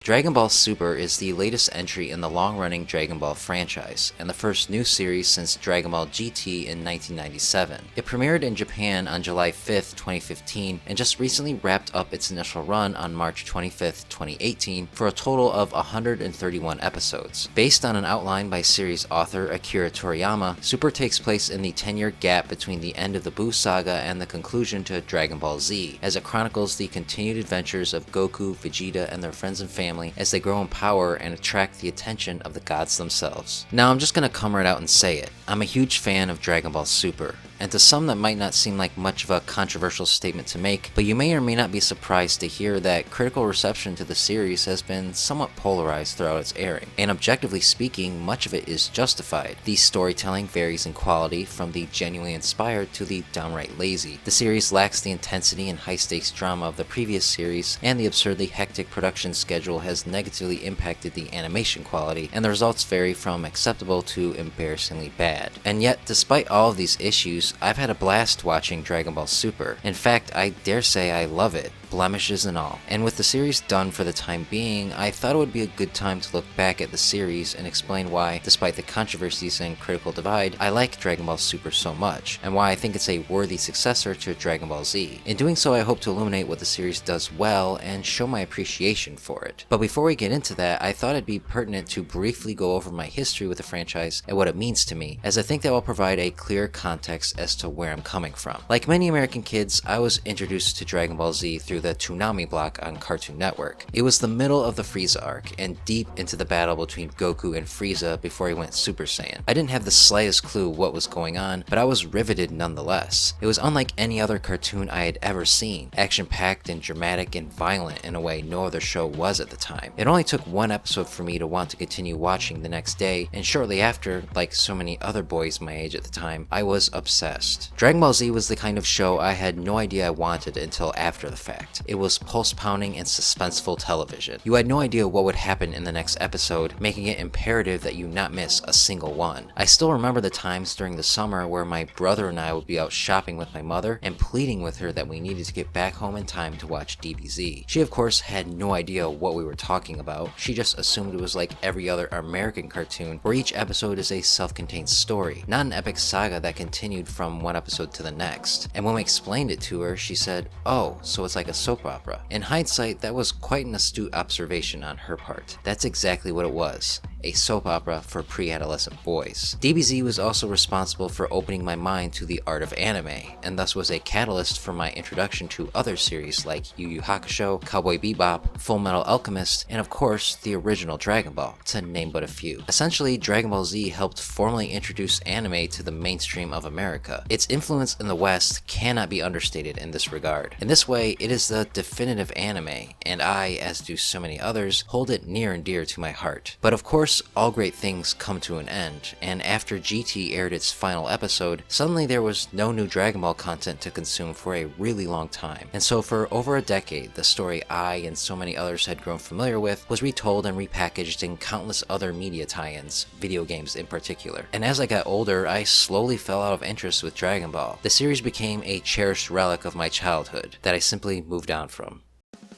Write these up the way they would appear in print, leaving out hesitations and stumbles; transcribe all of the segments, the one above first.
Dragon Ball Super is the latest entry in the long-running Dragon Ball franchise, and the first new series since Dragon Ball GT in 1997. It premiered in Japan on July 5th, 2015, and just recently wrapped up its initial run on March 25th, 2018, for a total of 131 episodes. Based on an outline by series author Akira Toriyama, Super takes place in the 10-year gap between the end of the Buu saga and the conclusion to Dragon Ball Z, as it chronicles the continued adventures of Goku, Vegeta, and their friends and family as they grow in power and attract the attention of the gods themselves. Now I'm just gonna come right out and say it. I'm a huge fan of Dragon Ball Super. And to some that might not seem like much of a controversial statement to make, but you may or may not be surprised to hear that critical reception to the series has been somewhat polarized throughout its airing. And objectively speaking, much of it is justified. The storytelling varies in quality from the genuinely inspired to the downright lazy. The series lacks the intensity and high-stakes drama of the previous series, and the absurdly hectic production schedule has negatively impacted the animation quality, and the results vary from acceptable to embarrassingly bad. And yet, despite all of these issues, I've had a blast watching Dragon Ball Super. In fact, I dare say I love it, blemishes and all. And with the series done for the time being, I thought it would be a good time to look back at the series and explain why, despite the controversies and critical divide, I like Dragon Ball Super so much, and why I think it's a worthy successor to Dragon Ball Z. In doing so, I hope to illuminate what the series does well and show my appreciation for it. But before we get into that, I thought it'd be pertinent to briefly go over my history with the franchise and what it means to me, as I think that will provide a clear context as to where I'm coming from. Like many American kids, I was introduced to Dragon Ball Z through the Toonami block on Cartoon Network. It was the middle of the Frieza arc, and deep into the battle between Goku and Frieza before he went Super Saiyan. I didn't have the slightest clue what was going on, but I was riveted nonetheless. It was unlike any other cartoon I had ever seen, action-packed and dramatic and violent in a way no other show was at the time. It only took one episode for me to want to continue watching the next day, and shortly after, like so many other boys my age at the time, I was obsessed. Dragon Ball Z was the kind of show I had no idea I wanted until after the fact. It was pulse-pounding and suspenseful television. You had no idea what would happen in the next episode, making it imperative that you not miss a single one. I still remember the times during the summer where my brother and I would be out shopping with my mother and pleading with her that we needed to get back home in time to watch DBZ. She of course had no idea what we were talking about. She just assumed it was like every other American cartoon where each episode is a self-contained story, not an epic saga that continued from one episode to the next. And when we explained it to her, she said, "Oh, so it's like a soap opera." In hindsight, that was quite an astute observation on her part. That's exactly what it was. A soap opera for pre-adolescent boys. DBZ was also responsible for opening my mind to the art of anime, and thus was a catalyst for my introduction to other series like Yu Yu Hakusho, Cowboy Bebop, Full Metal Alchemist, and of course, the original Dragon Ball, to name but a few. Essentially, Dragon Ball Z helped formally introduce anime to the mainstream of America. Its influence in the West cannot be understated in this regard. In this way, it is the definitive anime, and I, as do so many others, hold it near and dear to my heart. But of course, all great things come to an end, and after GT aired its final episode, suddenly there was no new Dragon Ball content to consume for a really long time. And so for over a decade, the story I and so many others had grown familiar with was retold and repackaged in countless other media tie-ins, video games in particular. And as I got older, I slowly fell out of interest with Dragon Ball. The series became a cherished relic of my childhood that I simply moved on from.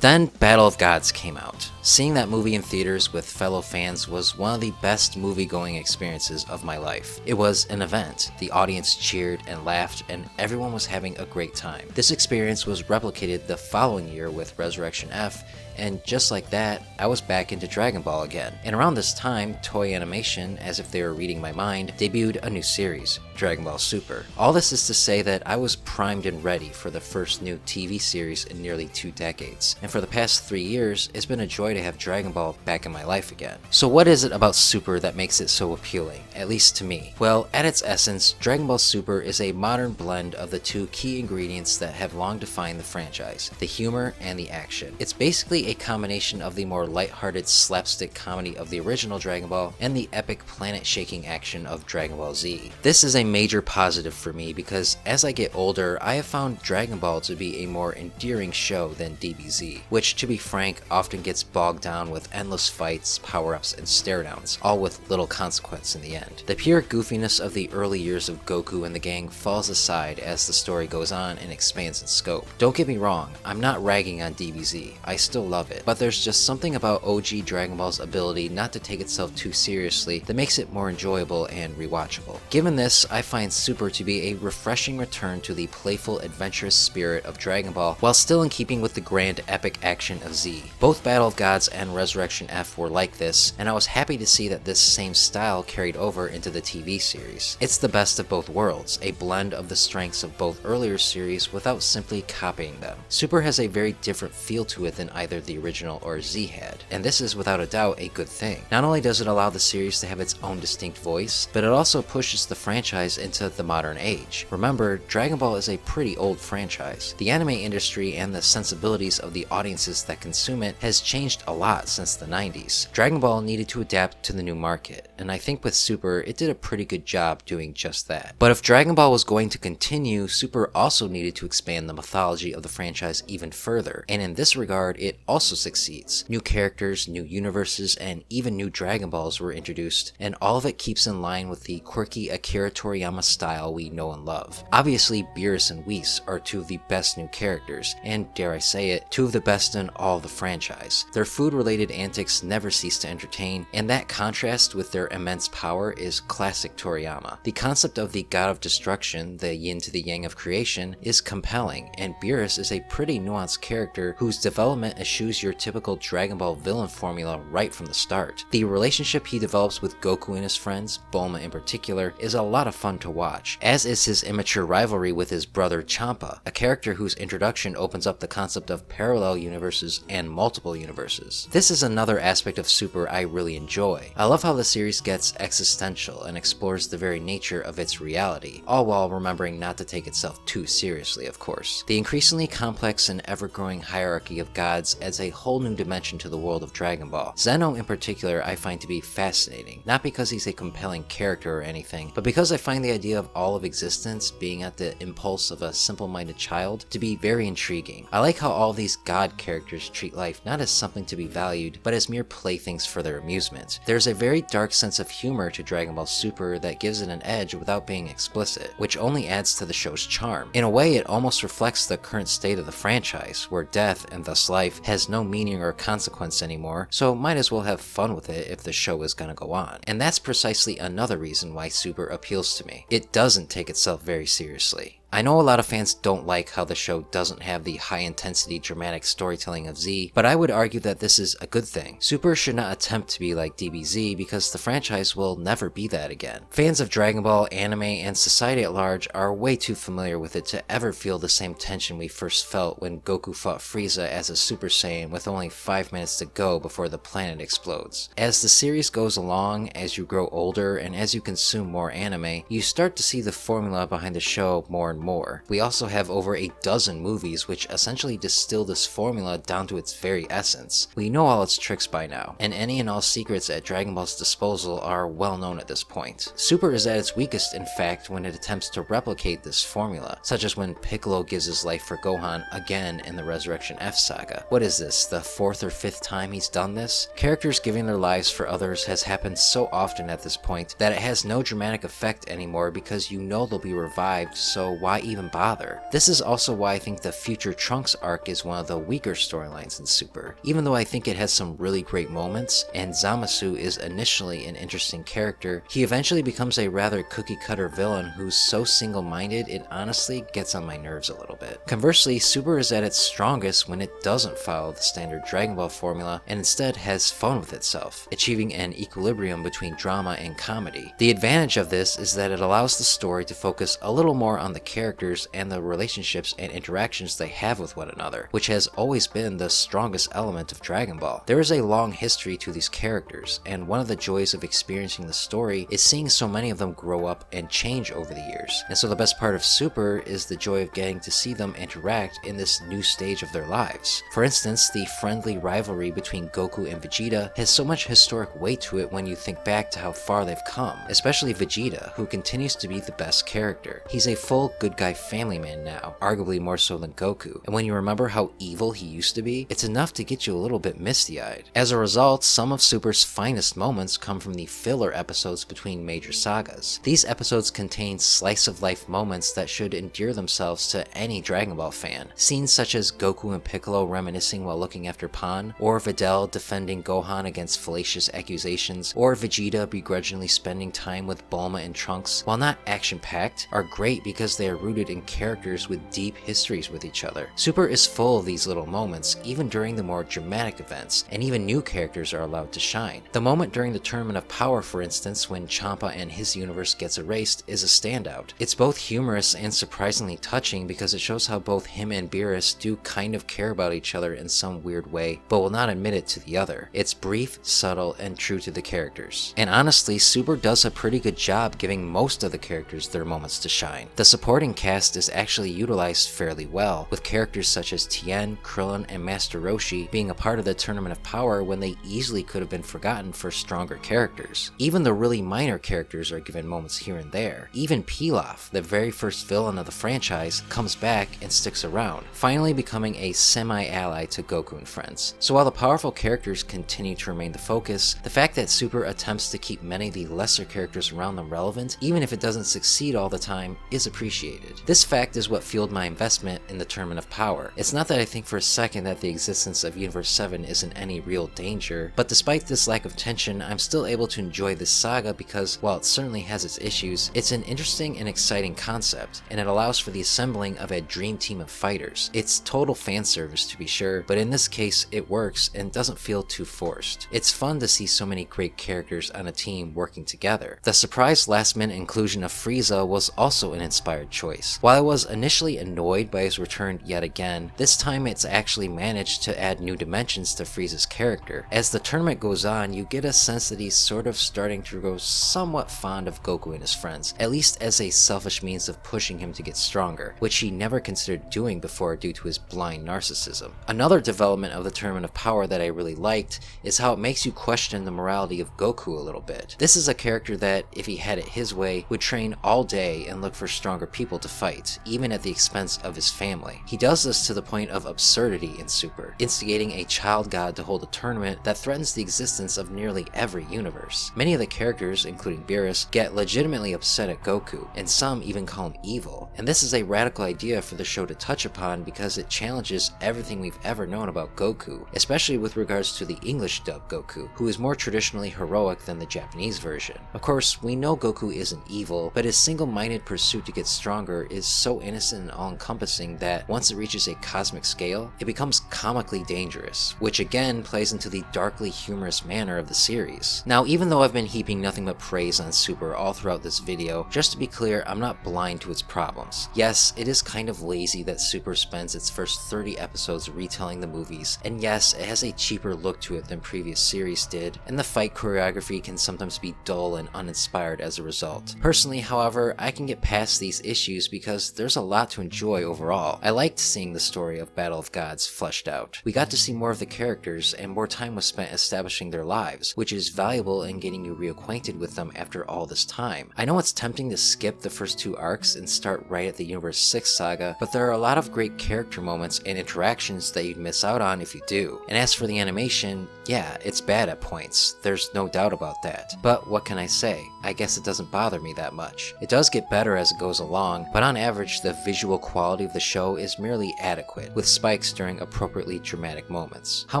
Then Battle of Gods came out. Seeing that movie in theaters with fellow fans was one of the best movie-going experiences of my life. It was an event. The audience cheered and laughed, and everyone was having a great time. This experience was replicated the following year with Resurrection F, and just like that, I was back into Dragon Ball again. And around this time, Toei Animation, as if they were reading my mind, debuted a new series, Dragon Ball Super. All this is to say that I was primed and ready for the first new TV series in nearly 2 decades. And for the past 3 years, it's been a joy to have Dragon Ball back in my life again. So what is it about Super that makes it so appealing, at least to me? Well, at its essence, Dragon Ball Super is a modern blend of the two key ingredients that have long defined the franchise, the humor and the action. It's basically a combination of the more lighthearted slapstick comedy of the original Dragon Ball and the epic planet-shaking action of Dragon Ball Z. This is a major positive for me because as I get older, I have found Dragon Ball to be a more endearing show than DBZ, which to be frank often gets bogged down with endless fights, power-ups, and stare-downs, all with little consequence in the end. The pure goofiness of the early years of Goku and the gang falls aside as the story goes on and expands in scope. Don't get me wrong, I'm not ragging on DBZ, I still love love it. But there's just something about OG Dragon Ball's ability not to take itself too seriously that makes it more enjoyable and rewatchable. Given this, I find Super to be a refreshing return to the playful, adventurous spirit of Dragon Ball, while still in keeping with the grand epic action of Z. Both Battle of Gods and Resurrection F were like this, and I was happy to see that this same style carried over into the TV series. It's the best of both worlds, a blend of the strengths of both earlier series without simply copying them. Super has a very different feel to it than either the original or Z had, and this is without a doubt a good thing. Not only does it allow the series to have its own distinct voice, but it also pushes the franchise into the modern age. Remember, Dragon Ball is a pretty old franchise. The anime industry and the sensibilities of the audiences that consume it has changed a lot since the 90s. Dragon Ball needed to adapt to the new market, and I think with Super, it did a pretty good job doing just that. But if Dragon Ball was going to continue, Super also needed to expand the mythology of the franchise even further, and in this regard, it also succeeds. New characters, new universes, and even new Dragon Balls were introduced, and all of it keeps in line with the quirky Akira Toriyama style we know and love. Obviously, Beerus and Whis are two of the best new characters, and dare I say it, two of the best in all of the franchise. Their food-related antics never cease to entertain, and that contrast with their immense power is classic Toriyama. The concept of the god of destruction, the yin to the yang of creation, is compelling, and Beerus is a pretty nuanced character whose development eschews your typical Dragon Ball villain formula right from the start. The relationship he develops with Goku and his friends, Bulma in particular, is a lot of fun to watch, as is his immature rivalry with his brother Champa, a character whose introduction opens up the concept of parallel universes and multiple universes. This is another aspect of Super I really enjoy. I love how the series gets existential and explores the very nature of its reality, all while remembering not to take itself too seriously, of course. The increasingly complex and ever-growing hierarchy of gods adds a whole new dimension to the world of Dragon Ball. Zeno in particular I find to be fascinating, not because he's a compelling character or anything, but because I find the idea of all of existence being at the impulse of a simple-minded child to be very intriguing. I like how all these god characters treat life not as something to be valued, but as mere playthings for their amusement. There's a very dark sense of humor to Dragon Ball Super that gives it an edge without being explicit, which only adds to the show's charm. In a way, it almost reflects the current state of the franchise, where death, and thus life, has no meaning or consequence anymore, so might as well have fun with it if the show is gonna go on. And that's precisely another reason why Super appeals to me. It doesn't take itself very seriously. I know a lot of fans don't like how the show doesn't have the high-intensity dramatic storytelling of Z, but I would argue that this is a good thing. Super should not attempt to be like DBZ because the franchise will never be that again. Fans of Dragon Ball, anime, and society at large are way too familiar with it to ever feel the same tension we first felt when Goku fought Frieza as a Super Saiyan with only 5 minutes to go before the planet explodes. As the series goes along, as you grow older, and as you consume more anime, you start to see the formula behind the show more and more. We also have over a dozen movies which essentially distill this formula down to its very essence. We know all its tricks by now, and any and all secrets at Dragon Ball's disposal are well known at this point. Super is at its weakest, in fact, when it attempts to replicate this formula, such as when Piccolo gives his life for Gohan again in the Resurrection F saga. What is this, the 4th or 5th time he's done this? Characters giving their lives for others has happened so often at this point that it has no dramatic effect anymore because you know they'll be revived, so why even bother? This is also why I think the future Trunks arc is one of the weaker storylines in Super. Even though I think it has some really great moments, and Zamasu is initially an interesting character, he eventually becomes a rather cookie-cutter villain who's so single-minded it honestly gets on my nerves a little bit. Conversely, Super is at its strongest when it doesn't follow the standard Dragon Ball formula and instead has fun with itself, achieving an equilibrium between drama and comedy. The advantage of this is that it allows the story to focus a little more on the characters and the relationships and interactions they have with one another, which has always been the strongest element of Dragon Ball. There is a long history to these characters, and one of the joys of experiencing the story is seeing so many of them grow up and change over the years. And so the best part of Super is the joy of getting to see them interact in this new stage of their lives. For instance, the friendly rivalry between Goku and Vegeta has so much historic weight to it when you think back to how far they've come, especially Vegeta, who continues to be the best character. He's a full good good guy family man now, arguably more so than Goku, and when you remember how evil he used to be, it's enough to get you a little bit misty-eyed. As a result, some of Super's finest moments come from the filler episodes between major sagas. These episodes contain slice-of-life moments that should endear themselves to any Dragon Ball fan. Scenes such as Goku and Piccolo reminiscing while looking after Pan, or Videl defending Gohan against fallacious accusations, or Vegeta begrudgingly spending time with Bulma and Trunks, while not action-packed, are great because they are rooted in characters with deep histories with each other. Super is full of these little moments, even during the more dramatic events, and even new characters are allowed to shine. The moment during the Tournament of Power, for instance, when Champa and his universe gets erased, is a standout. It's both humorous and surprisingly touching because it shows how both him and Beerus do kind of care about each other in some weird way, but will not admit it to the other. It's brief, subtle, and true to the characters. And honestly, Super does a pretty good job giving most of the characters their moments to shine. The supporting cast is actually utilized fairly well, with characters such as Tien, Krillin, and Master Roshi being a part of the Tournament of Power when they easily could have been forgotten for stronger characters. Even the really minor characters are given moments here and there. Even Pilaf, the very first villain of the franchise, comes back and sticks around, finally becoming a semi-ally to Goku and friends. So while the powerful characters continue to remain the focus, the fact that Super attempts to keep many of the lesser characters around them relevant, even if it doesn't succeed all the time, is appreciated. This fact is what fueled my investment in the Tournament of Power. It's not that I think for a second that the existence of Universe 7 is in any real danger, but despite this lack of tension, I'm still able to enjoy this saga because, while it certainly has its issues, it's an interesting and exciting concept, and it allows for the assembling of a dream team of fighters. It's total fan service to be sure, but in this case it works and doesn't feel too forced. It's fun to see so many great characters on a team working together. The surprise last-minute inclusion of Frieza was also an inspired choice. While I was initially annoyed by his return yet again, this time it's actually managed to add new dimensions to Frieza's character. As the tournament goes on, you get a sense that he's sort of starting to grow somewhat fond of Goku and his friends, at least as a selfish means of pushing him to get stronger, which he never considered doing before due to his blind narcissism. Another development of the Tournament of Power that I really liked is how it makes you question the morality of Goku a little bit. This is a character that, if he had it his way, would train all day and look for stronger people to fight, even at the expense of his family. He does this to the point of absurdity in Super, instigating a child god to hold a tournament that threatens the existence of nearly every universe. Many of the characters, including Beerus, get legitimately upset at Goku, and some even call him evil. And this is a radical idea for the show to touch upon because it challenges everything we've ever known about Goku, especially with regards to the English dub Goku, who is more traditionally heroic than the Japanese version. Of course, we know Goku isn't evil, but his single-minded pursuit to get stronger is so innocent and all-encompassing that once it reaches a cosmic scale, it becomes comically dangerous, which again plays into the darkly humorous manner of the series. Now, even though I've been heaping nothing but praise on Super all throughout this video, just to be clear, I'm not blind to its problems. Yes, it is kind of lazy that Super spends its first 30 episodes retelling the movies, and yes, it has a cheaper look to it than previous series did, and the fight choreography can sometimes be dull and uninspired as a result. Personally, however, I can get past these issues because there's a lot to enjoy overall. I liked seeing the story of Battle of Gods fleshed out. We got to see more of the characters, and more time was spent establishing their lives, which is valuable in getting you reacquainted with them after all this time. I know it's tempting to skip the first two arcs and start right at the Universe 6 saga, but there are a lot of great character moments and interactions that you'd miss out on if you do. And as for the animation, yeah, it's bad at points, there's no doubt about that. But what can I say? I guess it doesn't bother me that much. It does get better as it goes along, but on average the visual quality of the show is merely adequate, with spikes during appropriately dramatic moments. How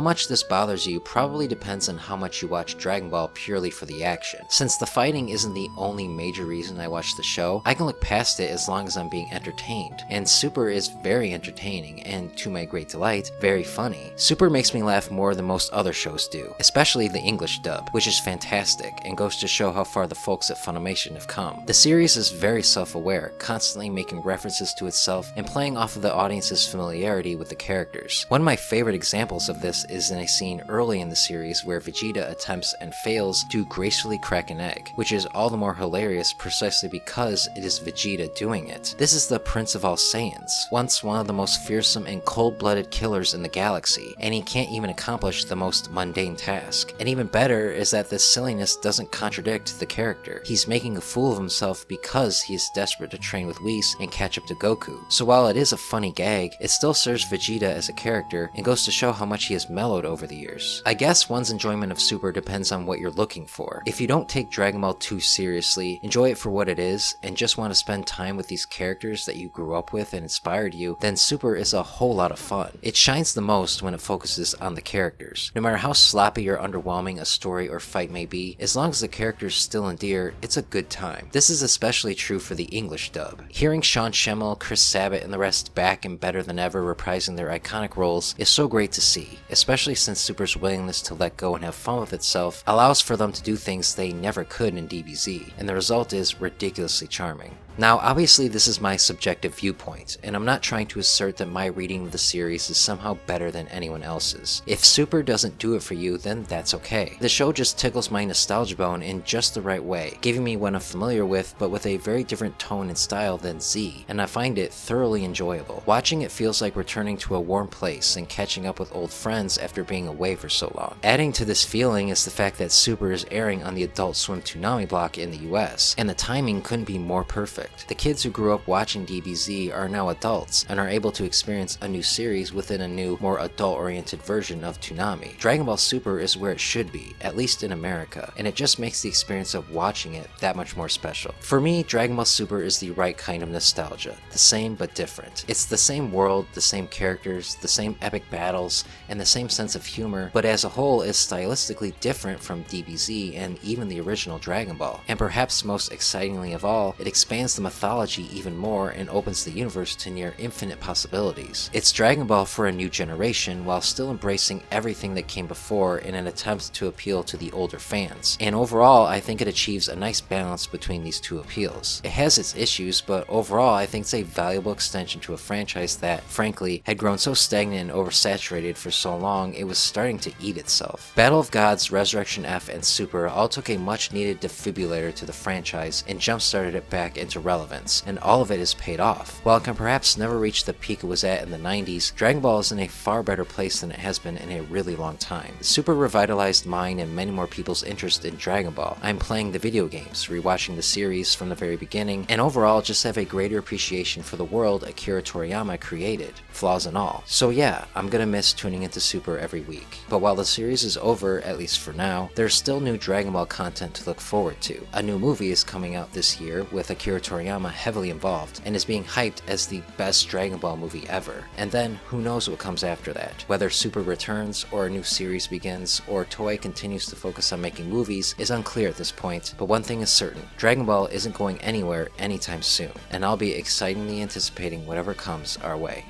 much this bothers you probably depends on how much you watch Dragon Ball purely for the action. Since the fighting isn't the only major reason I watch the show, I can look past it as long as I'm being entertained. And Super is very entertaining, and to my great delight, very funny. Super makes me laugh more than most other shows do, especially the English dub, which is fantastic and goes to show how far the folks at Funimation have come. The series is very self-aware, constantly making references to itself and playing off of the audience's familiarity with the characters. One of my favorite examples of this is in a scene early in the series where Vegeta attempts and fails to gracefully crack an egg, which is all the more hilarious precisely because it is Vegeta doing it. This is the Prince of all Saiyans, once one of the most fearsome and cold-blooded killers in the galaxy, and he can't even accomplish the most mundane task. And even better is that this silliness doesn't contradict the character. He's making a fool of himself because he is desperate to train with with Whis and catch up to Goku. So while it is a funny gag, it still serves Vegeta as a character and goes to show how much he has mellowed over the years. I guess one's enjoyment of Super depends on what you're looking for. If you don't take Dragon Ball too seriously, enjoy it for what it is, and just want to spend time with these characters that you grew up with and inspired you, then Super is a whole lot of fun. It shines the most when it focuses on the characters. No matter how sloppy or underwhelming a story or fight may be, as long as the characters still endear, it's a good time. This is especially true for the English dub. Hearing Sean Schemmel, Chris Sabat, and the rest back and better than ever reprising their iconic roles is so great to see, especially since Super's willingness to let go and have fun with itself allows for them to do things they never could in DBZ, and the result is ridiculously charming. Now, obviously this is my subjective viewpoint, and I'm not trying to assert that my reading of the series is somehow better than anyone else's. If Super doesn't do it for you, then that's okay. The show just tickles my nostalgia bone in just the right way, giving me what I'm familiar with, but with a very different tone and style than Z, and I find it thoroughly enjoyable. Watching it feels like returning to a warm place and catching up with old friends after being away for so long. Adding to this feeling is the fact that Super is airing on the Adult Swim Toonami block in the US, and the timing couldn't be more perfect. The kids who grew up watching DBZ are now adults and are able to experience a new series within a new, more adult-oriented version of Toonami. Dragon Ball Super is where it should be, at least in America, and it just makes the experience of watching it that much more special. For me, Dragon Ball Super is the right kind of nostalgia, the same but different. It's the same world, the same characters, the same epic battles, and the same sense of humor, but as a whole is stylistically different from DBZ and even the original Dragon Ball. And perhaps most excitingly of all, it expands the mythology even more and opens the universe to near infinite possibilities. It's Dragon Ball for a new generation while still embracing everything that came before in an attempt to appeal to the older fans. And overall, I think it achieves a nice balance between these two appeals. It has its issues, but overall I think it's a valuable extension to a franchise that, frankly, had grown so stagnant and oversaturated for so long it was starting to eat itself. Battle of Gods, Resurrection F, and Super all took a much needed defibrillator to the franchise and jump-started it back into relevance, and all of it is paid off. While it can perhaps never reach the peak it was at in the 90s, Dragon Ball is in a far better place than it has been in a really long time. Super revitalized mine and many more people's interest in Dragon Ball. I'm playing the video games, rewatching the series from the very beginning, and overall just have a greater appreciation for the world Akira Toriyama created, flaws and all. So yeah, I'm gonna miss tuning into Super every week. But while the series is over, at least for now, there's still new Dragon Ball content to look forward to. A new movie is coming out this year with Akira Toriyama heavily involved, and is being hyped as the best Dragon Ball movie ever. And then, who knows what comes after that? Whether Super returns, or a new series begins, or Toei continues to focus on making movies is unclear at this point, but one thing is certain, Dragon Ball isn't going anywhere anytime soon, and I'll be excitingly anticipating whatever comes our way.